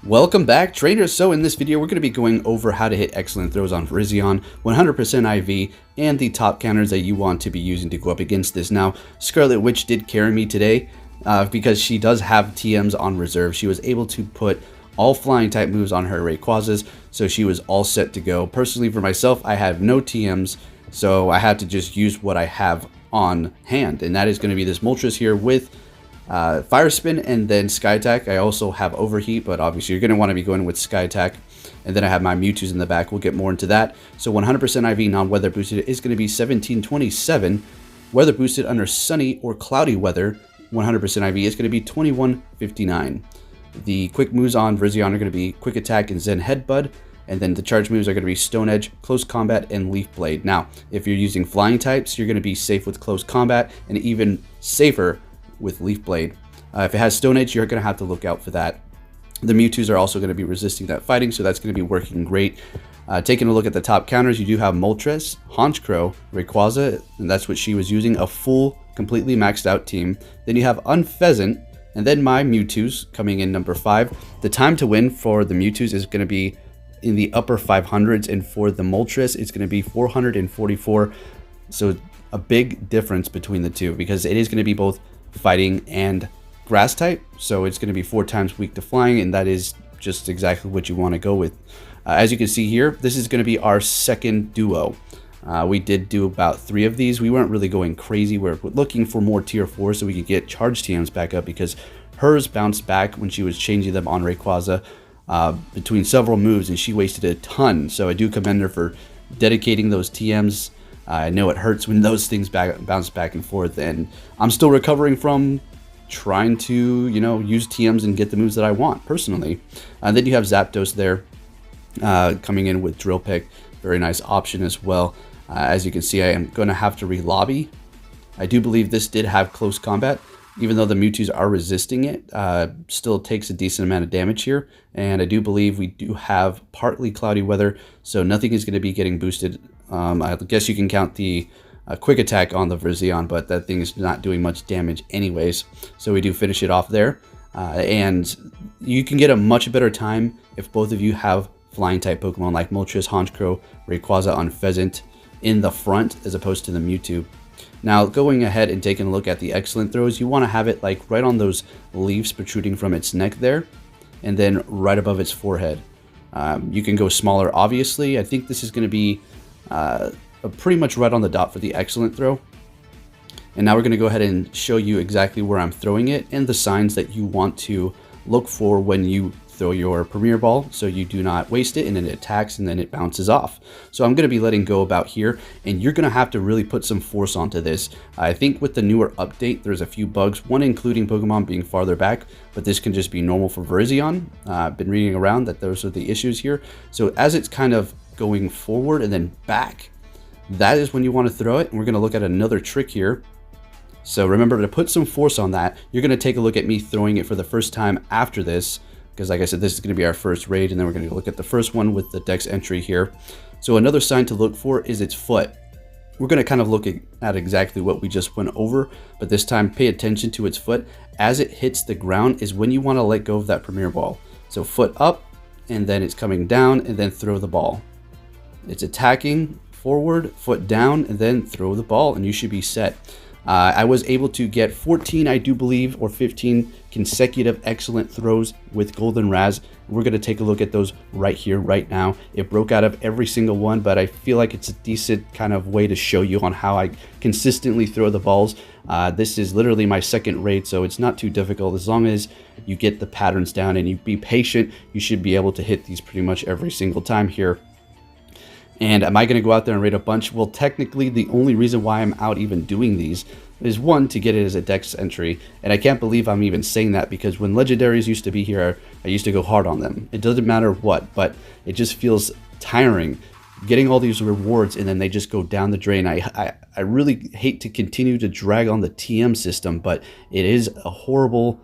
Welcome back, trainers. So in this video, we're going to be going over how to hit excellent throws on Virizion, 100% IV, and the top counters that you want to be using to go up against this. Now, Scarlet Witch did carry me today because she does have TMs on reserve. She was able to put all flying type moves on her Rayquazas, so she was all set to go. Personally, for myself, I have no TMs, so I had to just use what I have on hand, and that is going to be this Moltres here with Fire Spin and then Sky Attack. I also have Overheat, but obviously you're going to want to be going with Sky Attack. And then I have my Mewtwo's in the back. We'll get more into that. So 100% IV non-weather boosted is going to be 1727. Weather boosted under sunny or cloudy weather, 100% IV is going to be 2159. The quick moves on Virizion are going to be Quick Attack and Zen Headbutt. And then the charge moves are going to be Stone Edge, Close Combat, and Leaf Blade. Now, if you're using flying types, you're going to be safe with Close Combat and even safer with Leaf Blade. If it has Stone Edge, you're going to have to look out for that. The Mewtwo's are also going to be resisting that fighting, so that's going to be working great. Taking a look at the top counters, you do have Moltres, Honchkrow, Rayquaza, and that's what she was using, a full, completely maxed out team. Then you have Unpheasant, and then my Mewtwo's coming in number 5. The time to win for the Mewtwo's is going to be in the upper 500s, and for the Moltres, it's going to be 444. So a big difference between the two, because it is going to be both fighting and grass type, so it's going to be 4 times weak to flying, and that is just exactly what you want to go with. As you can see here, this is going to be our second duo. We did do about 3 of these. We weren't really going crazy. We're looking for more tier 4 so we could get charge TMs back up, because hers bounced back when she was changing them on Rayquaza between several moves, and she wasted a ton. So I do commend her for dedicating those TMs. I know it hurts when those things bounce back and forth, and I'm still recovering from trying to, use TMs and get the moves that I want, personally. And then you have Zapdos there, coming in with Drill Pick. Very nice option as well. As you can see, I am going to have to re-lobby. I do believe this did have Close Combat. Even though the Mewtwo's are resisting it, still takes a decent amount of damage here. And I do believe we do have partly cloudy weather, so nothing is going to be getting boosted. I guess you can count the Quick Attack on the Virizion, but that thing is not doing much damage anyways. So we do finish it off there. And you can get a much better time if both of you have flying type Pokemon like Moltres, Honchkrow, Rayquaza, Unpheasant in the front as opposed to the Mewtwo. Now, going ahead and taking a look at the excellent throws, you want to have it like right on those leaves protruding from its neck there, and then right above its forehead. You can go smaller, obviously. I think this is going to be pretty much right on the dot for the excellent throw. And now we're going to go ahead and show you exactly where I'm throwing it and the signs that you want to look for when you throw your Premier Ball, so you do not waste it and then it attacks and then it bounces off. So I'm going to be letting go about here, and you're going to have to really put some force onto this. I think with the newer update, there's a few bugs, one including Pokemon being farther back, but this can just be normal for Virizion. I've been reading around that those are the issues here. So as it's kind of going forward and then back, that is when you want to throw it. And we're going to look at another trick here. So remember to put some force on that. You're going to take a look at me throwing it for the first time after this, because like I said, this is going to be our first raid, and then we're going to look at the first one with the dex entry here. So another sign to look for is its foot. We're going to kind of look at exactly what we just went over, but this time pay attention to its foot. As it hits the ground is when you want to let go of that Premier Ball. So foot up, and then it's coming down, and then throw the ball. It's attacking forward, foot down, and then throw the ball, and you should be set. I was able to get 14, I do believe, or 15 consecutive excellent throws with Golden Raz. We're going to take a look at those right here, right now. It broke out of every single one, but I feel like it's a decent kind of way to show you on how I consistently throw the balls. This is literally my second raid, so it's not too difficult. As long as you get the patterns down and you be patient, you should be able to hit these pretty much every single time here. And am I going to go out there and raid a bunch? Well, technically, the only reason why I'm out even doing these is, one, to get it as a dex entry. And I can't believe I'm even saying that, because when legendaries used to be here, I used to go hard on them. It doesn't matter what, but it just feels tiring getting all these rewards and then they just go down the drain. I really hate to continue to drag on the TM system, but it is a horrible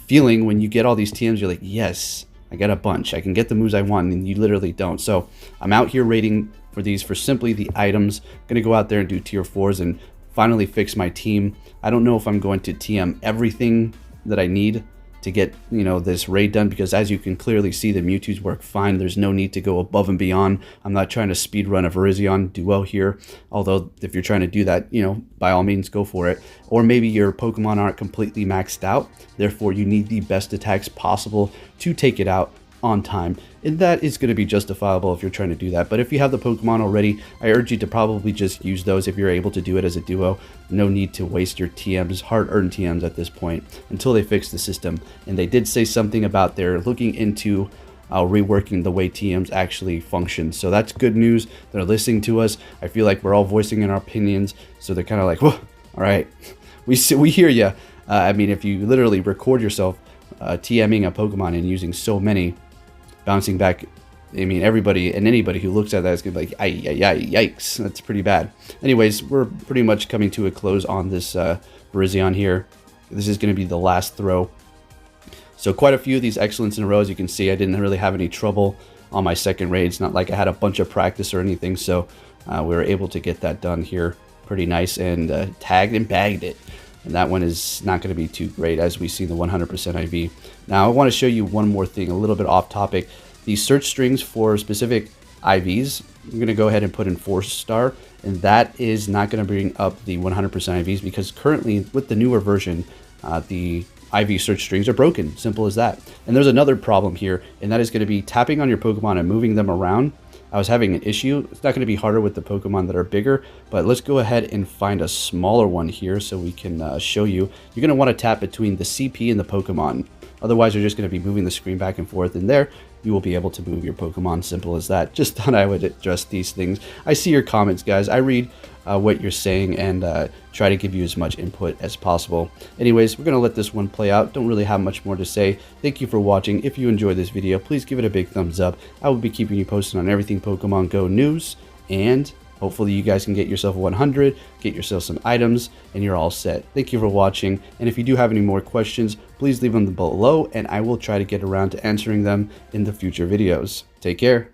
feeling when you get all these TMs. You're like, yes, I got a bunch. I can get the moves I want, and you literally don't. So I'm out here raiding for these for simply the items. Going to go out there and do tier 4s and finally fix my team. I don't know if I'm going to TM everything that I need to get, you know, this raid done, because as you can clearly see, the Mewtwo's work fine. There's no need to go above and beyond. I'm not trying to speed run a Virizion Duo here, although if you're trying to do that, you know, by all means go for it. Or maybe your Pokemon aren't completely maxed out, therefore you need the best attacks possible to take it out on time, and that is going to be justifiable if you're trying to do that. But if you have the Pokemon already, I urge you to probably just use those if you're able to do it as a duo. No need to waste your TMs, hard-earned TMs at this point, until they fix the system. And they did say something about they're looking into reworking the way TMs actually function, so that's good news. They're listening to us. I feel like we're all voicing in our opinions, so they're kind of like, whoa, all right, we hear you. I mean, if you literally record yourself TMing a Pokemon and using so many, bouncing back, I mean, everybody and anybody who looks at that is going to be like, yikes, that's pretty bad. Anyways, we're pretty much coming to a close on this Virizion here. This is going to be the last throw. So quite a few of these excellence in a row. As you can see, I didn't really have any trouble on my second raid. It's not like I had a bunch of practice or anything, so we were able to get that done here pretty nice, and tagged and bagged it. And that one is not going to be too great, as we see the 100% IV. Now, I want to show you one more thing, a little bit off topic. The search strings for specific IVs, I'm going to go ahead and put in 4-star, and that is not going to bring up the 100% IVs, because currently, with the newer version, the IV search strings are broken. Simple as that. And there's another problem here, and that is going to be tapping on your Pokemon and moving them around. I was having an issue. It's not going to be harder with the Pokemon that are bigger, but let's go ahead and find a smaller one here so we can show you. You're going to want to tap between the CP and the Pokemon. Otherwise, you're just going to be moving the screen back and forth, and there you will be able to move your Pokemon. Simple as that. Just thought I would address these things. I see your comments, guys. I read what you're saying and try to give you as much input as possible. Anyways, we're going to let this one play out. Don't really have much more to say. Thank you for watching. If you enjoyed this video, please give it a big thumbs up. I will be keeping you posted on everything Pokemon Go news, and hopefully you guys can get yourself 100, get yourself some items, and you're all set. Thank you for watching, and if you do have any more questions, please leave them below, and I will try to get around to answering them in the future videos. Take care.